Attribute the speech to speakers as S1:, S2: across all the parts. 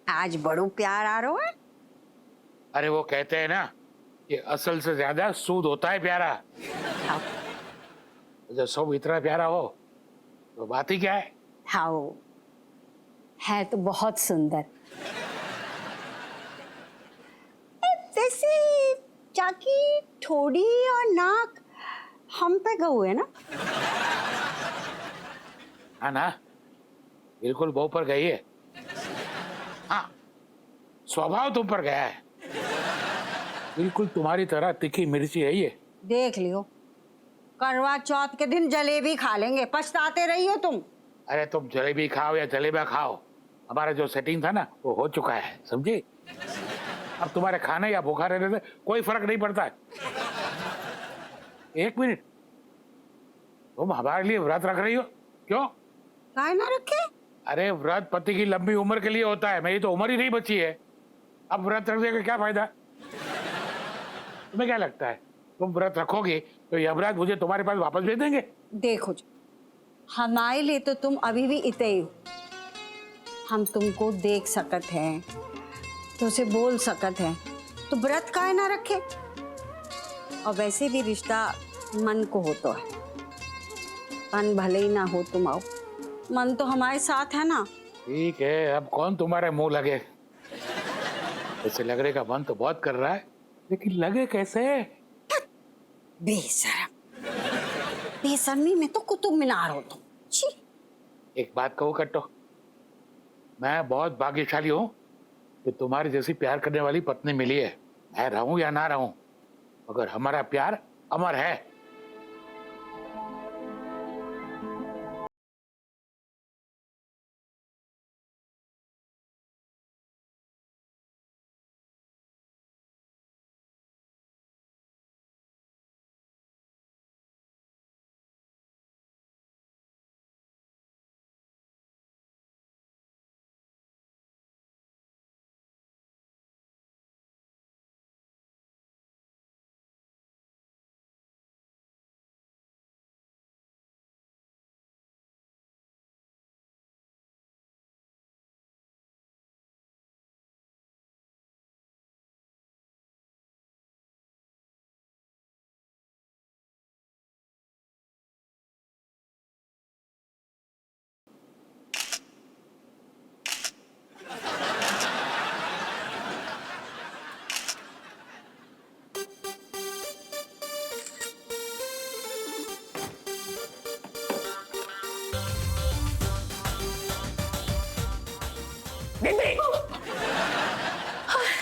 S1: आज बड़ो प्यार आ रहा है।
S2: अरे वो कहते हैं ना कि असल से ज्यादा सूद होता है प्यारा।
S1: हाँ
S2: जब सब इतना प्यारा हो तो बात ही क्या है।
S1: हाँ, है तो बहुत सुंदर। वैसे जाकी ठोड़ी और नाक हम पे गए है ना।
S2: हाँ ना, बिल्कुल बहू पर गई है। हाँ, स्वभाव तुम पर गया है। बिल्कुल तुम्हारी तरह तीखी मिर्ची है ये।
S1: देख लियो, करवा चौथ के दिन जलेबी खा लेंगे, पछताते रहियो तुम।
S2: अरे तुम जलेबी खाओ या जलेबा खाओ, हमारा जो सेटिंग था ना वो हो चुका है, समझी। अब तुम्हारे खाने या भूखा रहने से कोई फर्क नहीं पड़ता है। एक मिनट, तुम हमारे लिए व्रत रख रही हो? क्यों?
S1: काहे ना रखे?
S2: अरे व्रत पति की लंबी उम्र के लिए होता है, मेरी तो उम्र ही नहीं बची है। अब व्रत रखने का क्या फायदा? तुम्हें क्या लगता है तुम व्रत रखोगे तो यमराज मुझे तुम्हारे पास वापस भेज देंगे?
S1: देखो जी, हमारे लिए तो तुम अभी भी इतने ही हो। हम तुमको देख सकत हैं, तुझसे बोल सकत हैं, तो व्रत काहे ना रखे। और वैसे भी रिश्ता मन को हो तो है, मन भले ही ना हो तुम आओ, मन तो हमारे साथ है ना।
S2: ठीक है, अब कौन तुम्हारे मुंह लगे। ऐसे लगने का मन तो बहुत कर रहा है, लेकिन लगे कैसे?
S1: बेशरम, बेशर्मी में तो कुतुब मीनार हो तुम। छी।
S2: एक बात कहूँ कट्टो, मैं बहुत भाग्यशाली हूँ कि तुम्हारी जैसी प्यार करने वाली पत्नी मिली है। मैं रहूं या ना रहूं, मगर हमारा प्यार अमर है।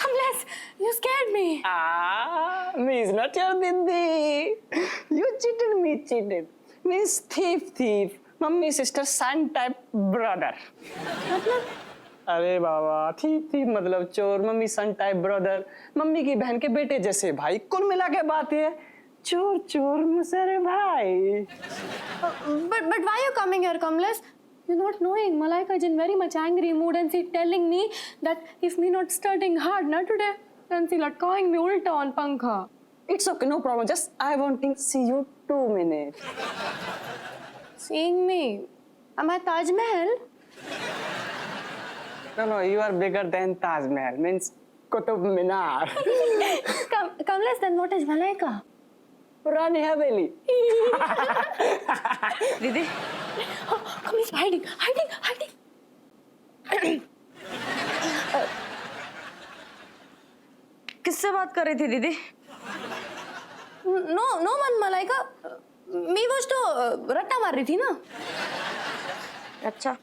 S3: Kamlesh, you scared me.
S4: Me is not your Dindi. You cheated me, cheated. Me is thief. Mummy, sister, son type brother. अरे बाबा, thief मतलब चोर, मम्मी सन टाइप ब्रदर, मम्मी की बहन के बेटे जैसे भाई, कुल मिला के बात है चोर मुसरे भाई।
S3: But why are you coming here, Kamlesh? You're not knowing. Malaika is in very much angry mood and she's telling me that if me not studying hard na today, then she लटकाएंगे me उल्टा on पंखा.
S4: It's okay, no problem. Just I want to see you 2 minutes.
S3: Seeing me? Am I Taj Mahal?
S4: No, you are bigger than Taj Mahal. Means Qutub Minar.
S3: Kamlesh, then what is Malaika?
S4: Rani Haveli.
S1: दीदी,
S3: Oh, Kamlesh, hiding.
S1: किससे बात कर रही थी दीदी?
S3: No man, Malaika. Me was to रट्टा मार रही थी ना.
S1: अच्छा,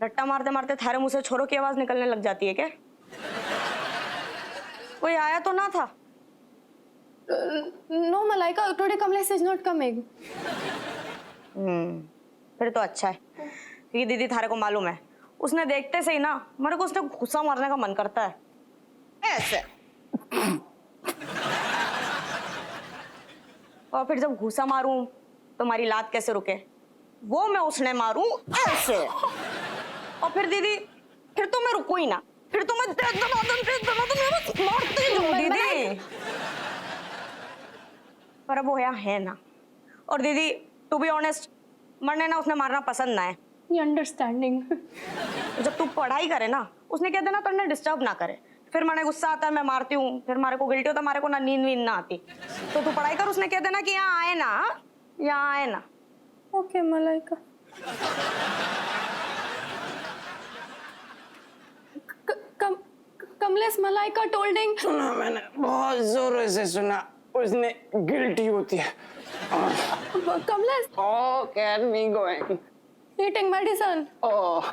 S1: रट्टा मारते मारते थारे मुंह से छोरों की आवाज निकलने लग जाती है क्या? कोई आया तो ना था?
S3: No, Malaika. Today Kamlesh is not coming.
S1: फिर तो अच्छा है, क्योंकि दीदी थारे को मालूम है, उसने देखते से ही ना मेरे को उसने गुस्सा मारने का मन करता है, ऐसे। और फिर जब घुसा मारूं तो हमारी लात कैसे रुके, वो मैं उसने मारूं ऐसे। और फिर दीदी, फिर तो मैं रुकू ही ना, फिर तो मैं तेज दबादन मैं मारती हूँ दीदी। पर अब वो यहाँ है ना, और दीदी टू बी ऑनेस्ट, मरने ना उसने मारना पसंद ना है,
S3: ये अंडरस्टैंडिंग।
S5: जब तू पढ़ाई करे ना, उसने कह देना तो डिस्टर्ब ना करे। फिर मैंने गुस्सा आता है, मैं मारती हूँ, फिर मारे को गिल्टी होता, मारे को ना नींद वींद ना आती। तो तू पढ़ाई कर, उसने कह देना कि यहाँ आए ना, यहाँ आए ना।
S3: ओके मलाइका। कमलेश, मलाइका टोल्डिंग।
S4: सुना मैंने, बहुत जोर से सुना, उसने गिल्टी होती है।
S3: Kamlesh,
S4: Oh, get me going.
S3: Eating medicine.
S4: Oh.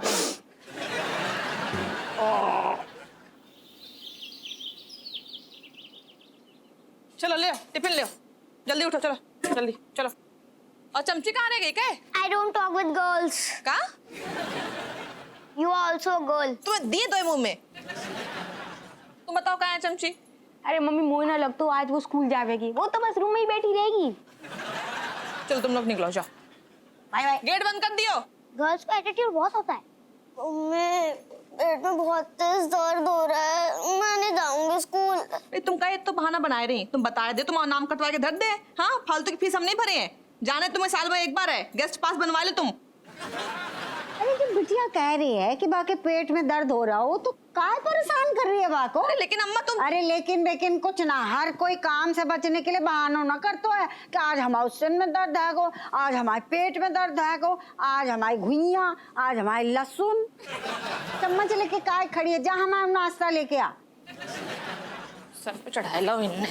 S6: चलो ले आओ, टिफिन ले आओ, जल्दी उठो, चलो जल्दी चलो। और चमची कहाँ रह गई? क्या
S7: I don't talk with girls.
S6: कहा?
S7: You are also a girl.
S6: तुम्हें दिए दो मुंह में। तुम बताओ कहाँ है चमची?
S7: अरे मम्मी मोना लग तो आज वो स्कूल जाएगी, वो तो बस रूम में ही बैठी रहेगी।
S6: चलो तुम लोग निकलो, जाओ।
S7: Bye bye.
S6: गेट बंद कर दियो।
S7: गर्ल्स का एटीट्यूड बहुत होता है। मम्मी पेट में बहुत तेज दर्द हो रहा है, मैं नहीं जाऊंगी स्कूल।
S6: तुम का तो बहाना बनाए रही, तुम बताए दे, तुम नाम कटवा के धर दे। हाँ, फालतू की फीस हम नहीं भरे हैं। जाने तुम्हें साल में एक बार है, गेस्ट पास बनवा ले तुम।
S1: अरे जब बिटिया कह रही है कि बाकी पेट में दर्द हो रहा हो तो काय परेशान कर रही है बाको?
S6: अरे लेकिन अम्मा तुम।
S1: अरे लेकिन कुछ ना, हर कोई काम से बचने के लिए बहाना ना करतो है कि आज हमारे सिर में दर्द है को, आज हमारे पेट में दर्द है को, आज हमारी घुइयां, आज हमारी लहसुन। चम्मच लेके काय खड़ी है, जा हमारा नाश्ता लेके आ।
S6: सर पे चढ़ाए लो इनने।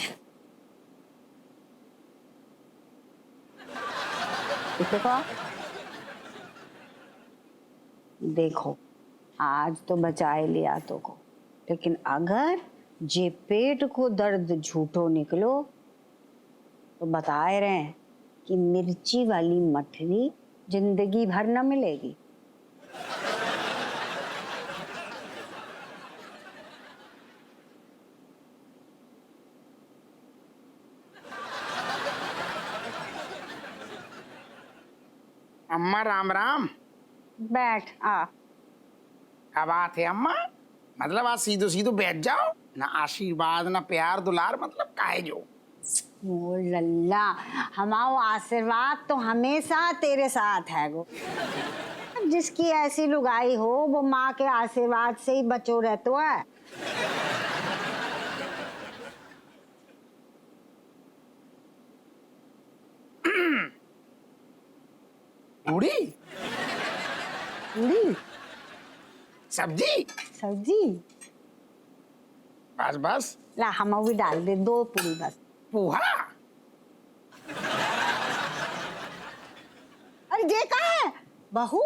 S1: देखो आज तो बचाए लिया तो को, लेकिन अगर जे पेट को दर्द झूठो निकलो तो बताए रहे हैं कि मिर्ची वाली मठरी जिंदगी भर न मिलेगी।
S8: अम्मा राम राम।
S1: बैठ आ।
S8: क्या बात है अम्मा? मतलब आज सीधो सीधो बैठ जाओ ना, आशीर्वाद ना प्यार दुलार, मतलब काहे जो।
S1: ओ लल्ला, हमारो आशीर्वाद तो हमेशा तेरे साथ है गो। जिसकी ऐसी लुगाई हो वो माँ के आशीर्वाद से ही बचो रहतो है।
S8: पूड़ी
S1: पूरी
S8: सब्जी,
S1: सब्जी
S8: बस बस।
S1: ला हम भी डाल दे, 2 पूरी बस।
S8: पोहा।
S1: अरे ये का है बहू,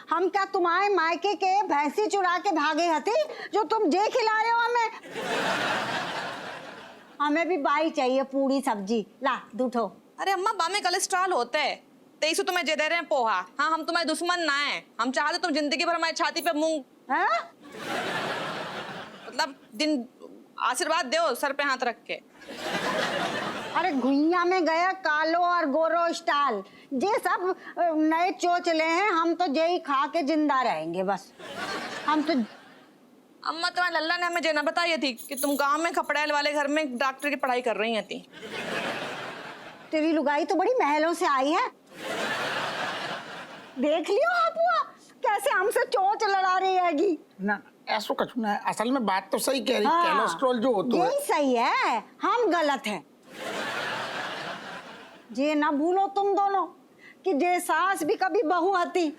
S1: हम क्या तुम्हारे मायके के भैंसी चुरा के भागे हती जो तुम जे खिला रहे हो हमें? हमें भी बाई चाहिए पूरी सब्जी, ला दूठो।
S6: अरे अम्मा, बा में कोलेस्ट्रॉल होता है, तेईस तुम्हें जे दे रहे हैं पोहा। हाँ, हम तुम्हारे दुश्मन ना है, हम चाहते तुम जिंदगी भर हमारी छाती पे मूंग,
S1: हाँ?
S6: मतलब दिन आशीर्वाद दो सर पे हाथ रख के।
S1: अरे घुइया में गया कालो और गोरो स्टाइल, ये सब नए चोचले हैं, हम तो यही खा के जिंदा रहेंगे बस। हम तो
S6: अम्मा, तुम्हारे लल्ला ने हमें जेना बताई थी कि तुम गांव में खपड़ेल वाले घर में डॉक्टर की पढ़ाई कर रही थी।
S1: तेरी लुगाई तो बड़ी महलों से आई है। देख लियो अपुआ कैसे हमसे चोंच लड़ा रही हैगी।
S8: ना ऐसो कछु ना है, असल में बात तो सही कह रही।
S1: हाँ,
S8: कोलेस्ट्रॉल जो होता है
S1: यही सही है, हम गलत हैं। ये ना भूलो तुम दोनों कि जे सास भी कभी बहू हती।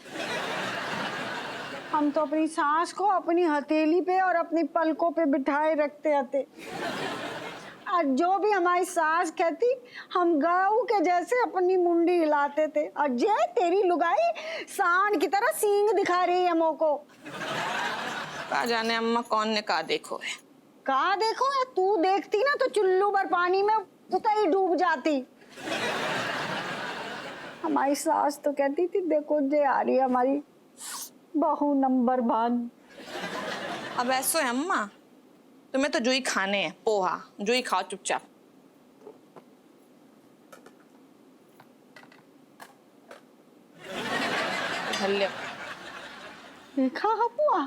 S1: हम तो अपनी सास को अपनी हथेली पे और अपनी पलकों पे बिठाए रखते हते, और जो भी हमारी सास कहती हम गऊ के जैसे अपनी मुंडी हिलाते थे। और जे तेरी लुगाई सांड की तरह सींग दिखा रही है मोको।
S6: कहा जाने अम्मा कौन ने कहा देखो है।
S1: कहा देखो है, तू देखती ना तो चुल्लू भर पानी में उतई डूब जाती। हमारी सास तो कहती थी देखो जे आ रही है हमारी बहू नंबर 1।
S6: अब ऐसो है अम्मा, तुम्हें तो जो ही खाने हैं पोहा, जो ही खाओ चुपचाप।
S1: देखा हपुआ,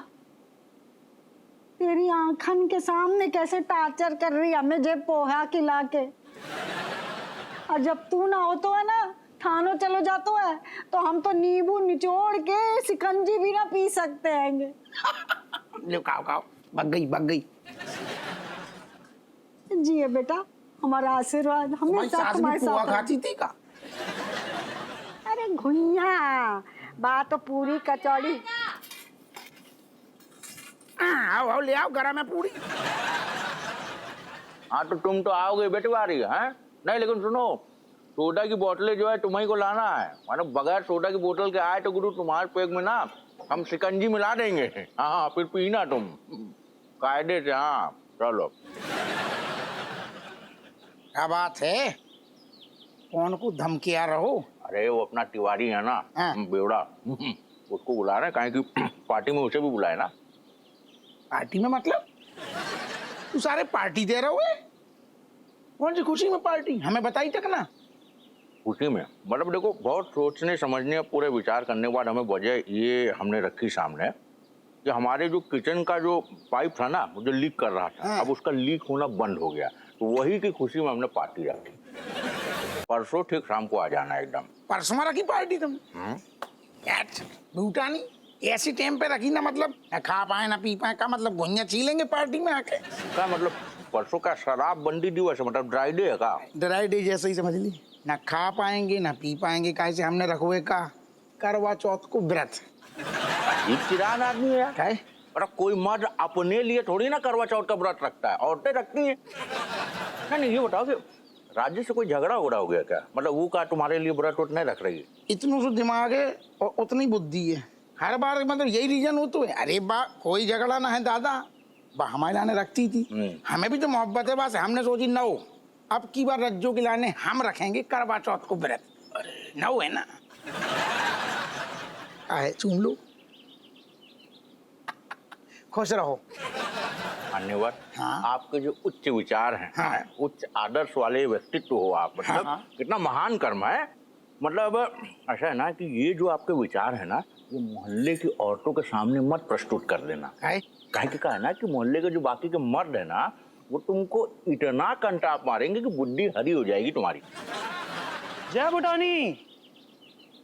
S1: तेरी आंखन के सामने कैसे टार्चर कर रही हमें जे पोहा खिला के। और जब तू ना हो तो है ना, थानो चलो जातो है तो हम तो नींबू निचोड़ के शिकंजी भी ना पी सकते हैं।
S8: लो खाओ खाओ, बग गई।
S1: जी है बेटा, हमारा आशीर्वाद
S8: तुम्हारी
S1: हमेशा
S8: सास भी
S1: तुम्हारे
S8: पोहा
S1: साथ है।
S8: खाती थी का?
S1: अरे घुइया, बात तो पूरी कचौड़ी।
S8: आओ ले आओ गरम है पूरी।
S9: हाँ तो तुम तो आओगे बेटवारी हैं? नहीं लेकिन सुनो, सोडा की बोतलें जो है तुम्हीं को लाना है। मतलब बगैर सोडा की बोतल के आए तो गुरु तुम्हारे पेट में ना हम शिकंजी मिला देंगे। हाँ फिर पीना तुम कायदे से। हाँ चलो।
S8: क्या बात है, कौन को धमकिया रहो?
S9: अरे वो अपना तिवारी है ना,
S8: हाँ।
S9: बेवड़ा, उसको बुला रहे हैं, कि पार्टी में उसे भी बुलाए ना।
S8: पार्टी में मतलब तू सारे पार्टी दे रहे हो? कौन सी खुशी में पार्टी, हमें बताई तक ना।
S9: उसी में मतलब देखो, बहुत सोचने समझने पूरे विचार करने के बाद हमें वजह ये हमने रखी सामने कि हमारे जो किचन का जो पाइप था ना, वो जो लीक कर रहा था,
S8: हाँ।
S9: अब उसका लीक होना बंद हो गया। तो वही की खुशी में हमने पार्टी रखी। परसों ठीक शाम को आ जाना एकदम।
S8: परसों रखी पार्टी तुम? बूटा नहीं, ऐसी टाइम पे रखी ना, मतलब ना खा पाए ना पी पाए का मतलब घुइयां छीलेंगे पार्टी में आके।
S9: क्या मतलब परसों का शराब बंदी दिवस है, मतलब ड्राई डे है का?
S8: ड्राई डे जैसे ही समझ ली, ना खा पाएंगे ना पी पाएंगे। कैसे हमने रखवे का करवा चौथ को व्रत।
S9: चिरान आदमी है यार।
S8: क्या है?
S9: पर कोई मर्द अपने लिए थोड़ी ना करवा चौथ का व्रत रखता है, औरतें रखती हैं। नहीं ये बताओ कि राज्य से कोई झगड़ा हो रहा हो गया क्या? मतलब वो का तुम्हारे लिए व्रत नहीं रख रही है?
S8: इतना सा दिमाग है और उतनी बुद्धि है, हर बार मतलब यही रीजन हो तो है। अरे बा कोई झगड़ा ना है दादा, बा हमारे लाने रखती थी, हमें भी तो मोहब्बत है। बस हमने सोची नौ अब की बार रज्जो के लाने हम रखेंगे करवा चौथ को व्रत। अरे नौ है ना, आए चूम लो, खुश रहो।
S9: धन्यवाद।
S8: हाँ।
S9: आपके जो उच्च विचार हैं,
S8: हाँ।
S9: उच्च आदर्श वाले व्यक्तित्व हो आप, मतलब
S8: हाँ।
S9: कितना महान कर्म है। मतलब ऐसा है ना कि ये जो आपके विचार है ना, ये मोहल्ले की औरतों के सामने मत प्रस्तुत कर देना। काहे कि है ना कि मोहल्ले के जो बाकी के मर्द है ना, वो तुमको इतना कंटाप मारेंगे कि बुद्धि हरी हो जाएगी तुम्हारी।
S4: जय बुटानी,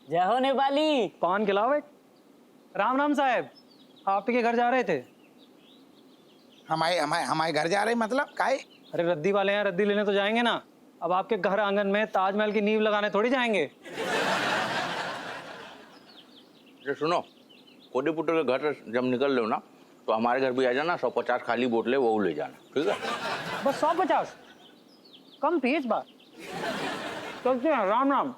S4: जय हो नेपाली। पान खिलाओ एक। राम राम साहब, आपके घर जा रहे थे?
S8: हमारे घर जा रहे मतलब काहे?
S4: अरे रद्दी वाले हैं, रद्दी लेने तो जाएंगे ना। अब आपके घर आंगन में ताजमहल की नींव लगाने थोड़ी जाएंगे।
S9: अरे सुनो, कोडी पुत्र के घर से जब निकल लो ना, तो हमारे घर भी आ जाना। 150 खाली बोतलें वो ले जाना, ठीक है?
S4: बस 150 कम थी इस बार। चलते हैं, राम राम।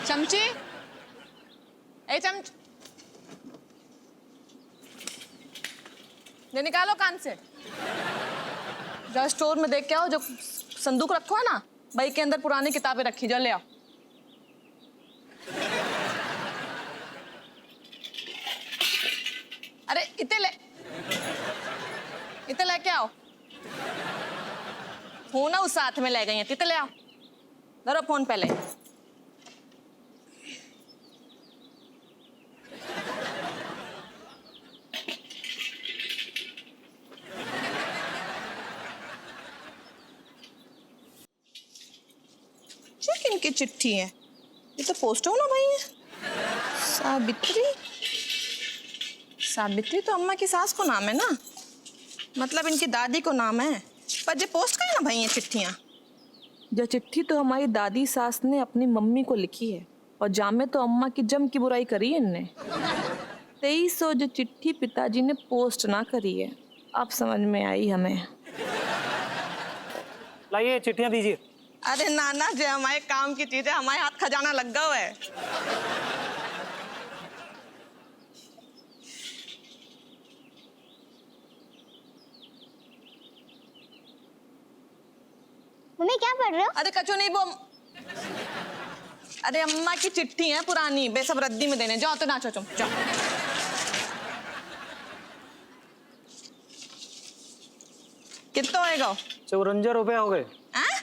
S6: चमची, ए चमच, ये निकालो कान से। जरा स्टोर में देख के आओ, जो संदूक रखो है ना, भाई के अंदर पुरानी किताबें रखी, जो ले आओ। अरे इतने लेके आओ। फोन ना उस साथ में ले गई हैं, इतने ले आओ। धरो फोन पहले। चेक इनकी चिट्ठी है, ये तो पोस्ट हो ना भाई है। सावित्री तो अम्मा की सास को नाम है ना, मतलब इनकी दादी को नाम है। पर ये पोस्ट का है ना भाई ये चिट्ठियाँ। यह चिट्ठी तो हमारी दादी सास ने अपनी मम्मी को लिखी है, और जामे तो अम्मा की जम की बुराई करी है इनने। 2300 जो चिट्ठी पिताजी ने पोस्ट ना करी है, अब समझ में आई हमें।
S4: लाइए चिट्ठियां दीजिए।
S6: अरे नाना जी, हमारे काम की चीज है, हमारे हाथ खजाना लग गया है।
S7: मम्मी क्या पढ़ रहे हो?
S6: अरे कचो नहीं वो, अरे अम्मा की चिट्ठी है पुरानी, बे सब रद्दी में देने। जाओ तो नाचो तुम, जाओ। कितना होएगा?
S4: 54 रुपये हो गए।
S6: हाँ?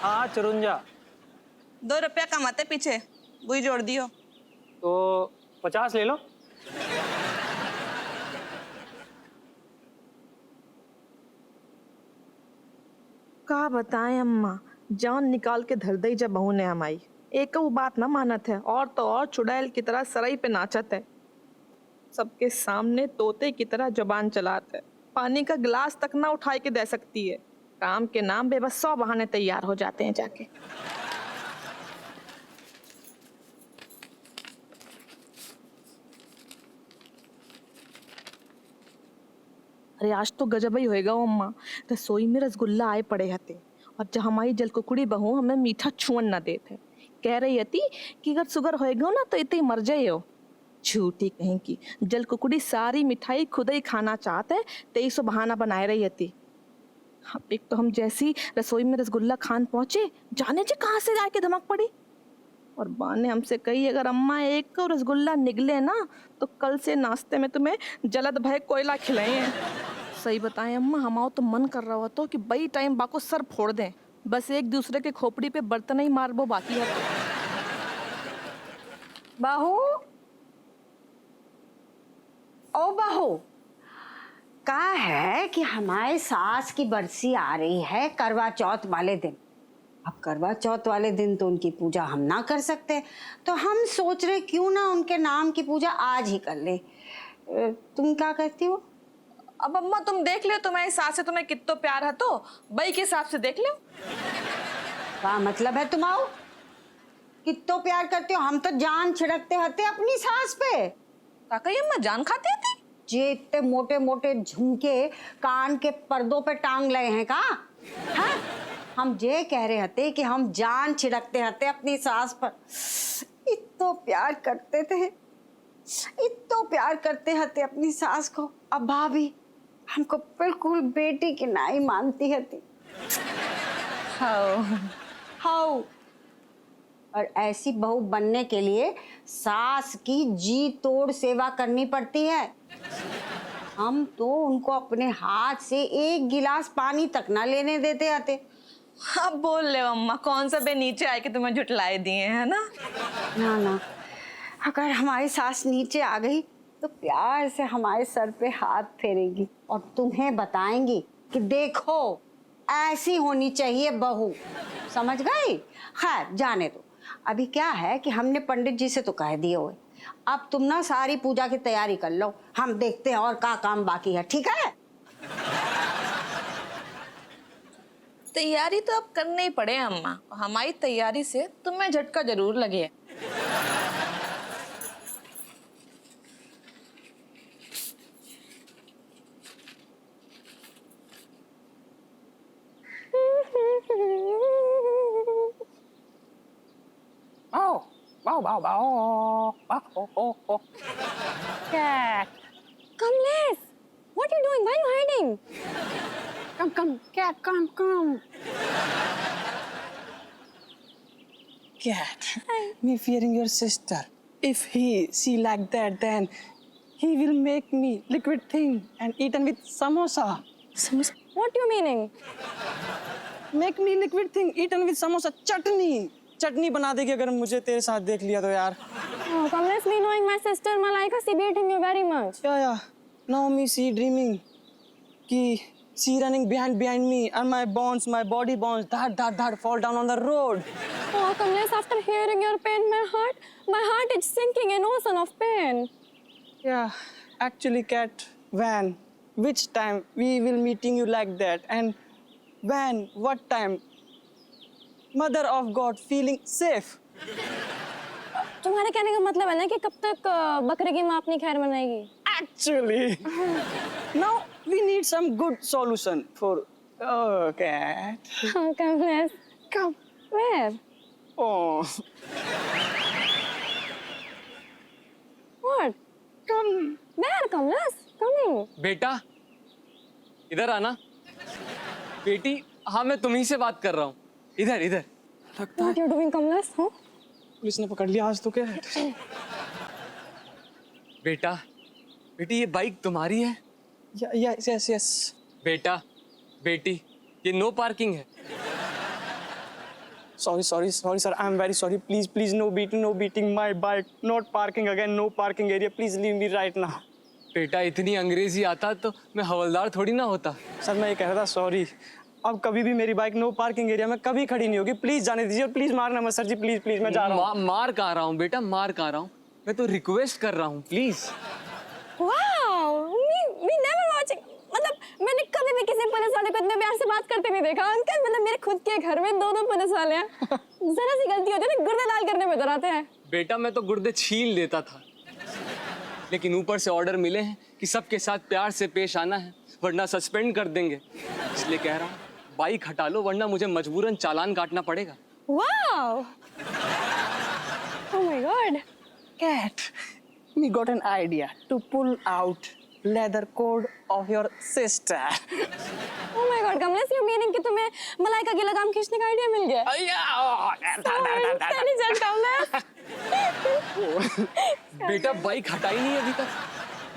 S4: हाँ 54।
S6: 2 रुपया कमाते पीछे, वही जोड़ दियो।
S4: तो 50 ले लो।
S6: का बताएं अम्मा, जान निकाल के धर दई जब बहू ने हमारी। एक वो बात ना मानत है, और तो और चुड़ैल की तरह सराई पे नाचत है। सबके सामने तोते की तरह जुबान चलात है, पानी का गिलास तक ना उठाए के दे सकती है। काम के नाम पे बस 100 बहाने तैयार हो जाते हैं जाके। अरे आज तो गजब ही होएगा अम्मा। रसोई में रसगुल्ला आए पड़े हते, और जब हमारी जलकुकुड़ी बहू हमें मीठा छुअन ना देते, कह रही हती कि अगर शुगर होएगा ना तो इतने मर जाए हो। झूठी कहीं की जलकुकुड़ी सारी मिठाई खुद ही खाना चाहते, 2300 बहाना बनाए रही हती। एक तो हम जैसी रसोई में रसगुल्ला खान पहुंचे, जाने जे कहाँ से जाके धमक पड़ी। और बा ने हमसे कही अगर अम्मा एक को रसगुल्ला निगले ना तो कल से नाश्ते में तुम्हें जलद भय कोयला खिलाए हैं। सही बताएं अम्मा, हमारा तो मन कर रहा हो तो कि बई टाइम बाको सर फोड़ दें, बस एक दूसरे के खोपड़ी पे बर्तन ही मारबो बाकी है।
S1: बहू, ओ बहू, का है कि हमारे सास की बरसी आ रही है करवा चौथ वाले दिन। अब करवा चौथ वाले दिन तो उनकी पूजा हम ना कर सकते, तो हम सोच रहे क्यों ना उनके नाम की पूजा आज ही कर ले। तुम क्या कहती हो?
S6: अब अम्मा तुम देख लियो तुम्हारी सास से तुम्हें कितना प्यार है, तो बई के हिसाब से देख लियो।
S1: क्या मतलब है तुम्हारा? कितना प्यार करते हो? हम तो जान छिड़कते हते अपनी सास पे।
S6: ताकि अम्मा जान खाती थी
S1: जे इतने मोटे मोटे झुमके कान के पर्दों पे टांग लगे हैं का? हाँ? हम जे कह रहे हते कि हम जान छिड़कते हते अपनी सास पर। इतना प्यार करते थे, इतना प्यार करते हते अपनी सास को। अब भाभी हमको बिल्कुल बेटी की नाई मानती हती। हाउ और ऐसी बहू बनने के लिए सास की जी तोड़ सेवा करनी पड़ती है। हम तो उनको अपने हाथ से एक गिलास पानी तक ना लेने देते आते।
S6: अब बोल ले अम्मा, कौन सा बे नीचे आए कि तुम्हें झुटलाए दिए है ना।
S1: ना ना, अगर हमारी सास नीचे आ गई तो प्यार से हमारे सर पे हाथ फेरेगी और तुम्हें बताएंगी कि देखो ऐसी होनी चाहिए बहू। समझ गई? खैर जाने दो। अभी क्या है कि हमने पंडित जी से तो कह दिए हुए, अब तुम ना सारी पूजा की तैयारी कर लो, हम देखते हैं और क्या काम बाकी है। ठीक है?
S6: तैयारी तो अब करने ही पड़े अम्मा, हमारी तैयारी से तुम्हें झटका जरूर लगे।
S3: Cat. Come, Les. What are you doing? Why are you hiding? Come, cat, come.
S4: Cat, me fearing your sister. If she like that, then he will make me liquid thing and eaten with samosa.
S3: What do you meaning?
S4: Make me liquid thing eaten with samosa. चटनी बना देगी अगर मुझे तेरे साथ देख लिया तो यार।
S3: Oh, come, let's be knowing my sister Malaika. She beating you very much.
S4: Yeah. Now me see dreaming कि she running behind me and my body bones, that fall down on the road.
S3: Oh, Kamlesh, after hearing your pain, my heart is sinking in ocean of pain.
S4: Yeah, actually, Cat, when, which time we will meeting you like that, and when, what time, Mother of God feeling safe.
S3: तुम्हारे कहने का मतलब है ना कि कब तक बकरे की माँ अपनी खैर मनाएगी?
S4: Actually, now we need some good solution for Cat.
S3: Oh, Kamlesh, come. Where?
S4: Oh,
S3: What?
S4: come.
S3: Where, Kamlesh? Coming.
S10: बेटा इधर आना। बेटी हाँ मैं तुम्ही से बात कर रहा हूँ। इधर लगता है
S3: What you doing, Kamlesh? Huh?
S4: Police ने पकड़ लिया आज तो क्या है?
S10: बेटी ये बाइक तुम्हारी है?
S4: Yes.
S10: बेटी ये नो पार्किंग है।
S4: Sorry, sir. I'm very sorry. Please, no beating my bike. Not parking again, no parking area. Please leave me right now.
S10: बेटा इतनी अंग्रेजी आता तो मैं हवलदार थोड़ी ना होता।
S4: सर मैं ये कह रहा था सॉरी, अब कभी भी मेरी बाइक नो पार्किंग एरिया में कभी खड़ी नहीं होगी। प्लीज जाने दीजिए और प्लीज मारना मत सर जी, प्लीज प्लीज, मैं जा रहा हूँ।
S10: मार कहाँ रहा हूँ बेटा, मार कहाँ रहा हूँ? मैं तो रिक्वेस्ट कर रहा हूँ, please.
S3: Wow, me never watching. मतलब मैंने कभी भी किसी पुलिस वाले को इतने प्यार से बात करते नहीं देखा अंकल। मतलब मेरे खुद के घर में 2 पुलिस वाले हैं। जरा सी गलती होती है ना गुर्दे लाल करने में इधर आते हैं।
S10: बेटा मैं तो गुर्दे छील देता था, लेकिन ऊपर से ऑर्डर मिले हैं कि सबके साथ प्यार से पेश आना है, वरना सस्पेंड कर देंगे। इसलिए कह रहा हूँ बाइक हटा लो, वरना मुझे मजबूरन चालान काटना पड़ेगा।
S3: Wow. Oh my God.
S4: Cat, we got an idea to pull out leather coat of your sister.
S3: Oh my God, Kamlesh, you meaning कि तुम्हें मलाइका की लगाम खींचने का आइडिया मिल गया? Intelligent कमलेश।
S10: बेटा बाइक हटाई नहीं अभी तक,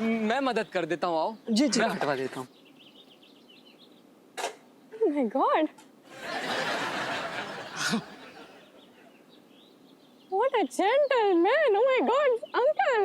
S10: मैं मदद कर देता हूँ, आओ।
S4: जी, जी।
S10: मैं हटवा देता हूँ।
S3: Oh my God. What a gentleman. Oh my God, uncle.